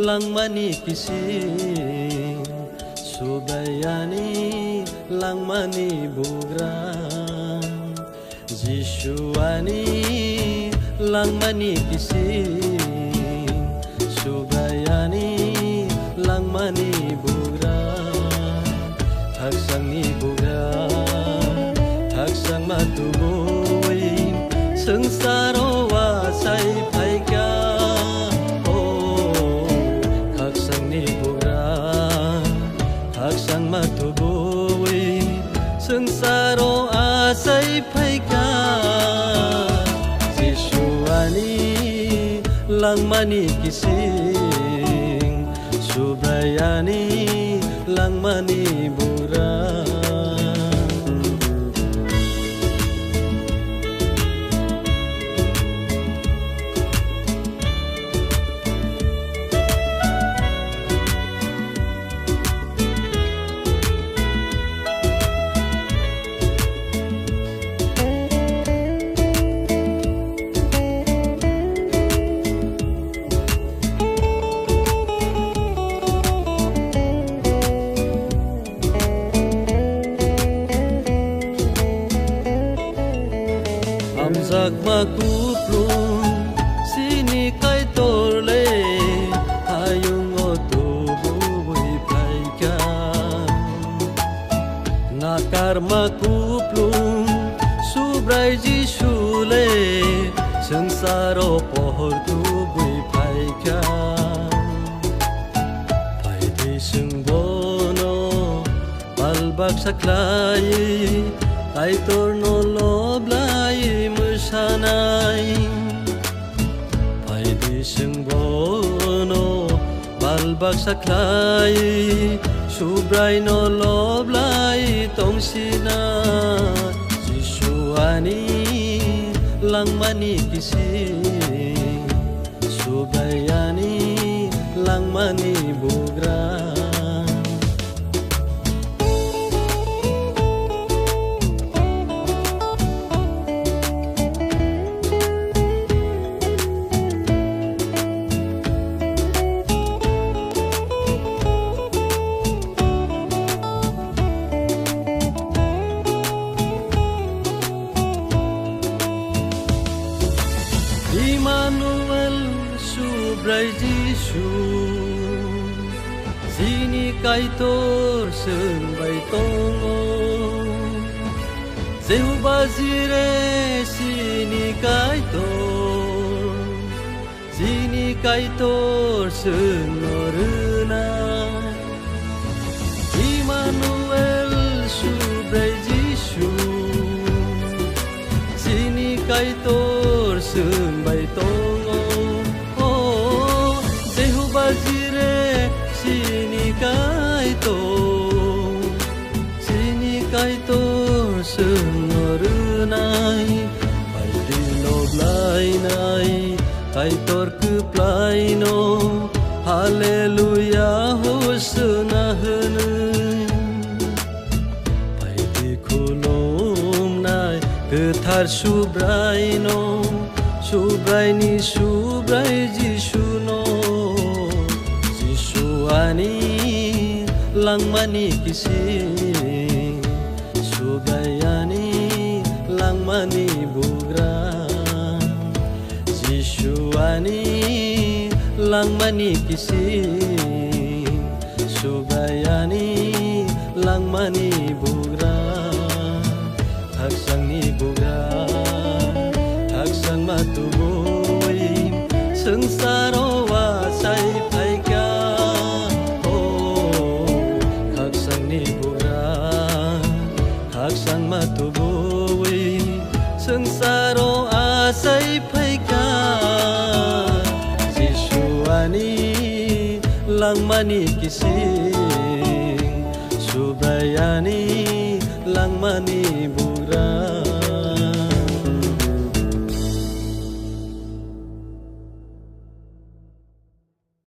langmani kising subayani langmani bugram Jisuani langmani kising subayani langmani bugram haksangni bugram haksang matuboy sengsaro wasai phaika haksang matuboy sengsaro asai phaika Jisuani langmani kising subayani langmani buram Amzak makuplung sini kai torle hayung otubuy paika nakar makuplung subray jisule sengsaro pohor tubuy paika paidi sungbono balbak saklai kai torno loblai musanai paidi sungbono balbak saklai subrai no loblai tongsina Jisuani langmani kising subayani langmani bugram Immanuel subray Jisu sini kaitor sembay tongo Jehovah Jireh sini kaitor senorena Immanuel subray Jisu sini kaitor sembay tongo oh Jehovah Jireh sini kaitor senornai paidi loblai nai kaitor keplai no haleluya hosna henai paidi khulum nai ketar subray no subray ni subray Jisu no Jisuani langmani kising subayani langmani bugram Jisuani langmani kising subayani langmani bugram haksangni bugram haksang matuboy sengsaro wasai phaika oh haksangni bugram haksang matuboy sengsaro asai phaika Jisuani langmani kising subayani langmani buram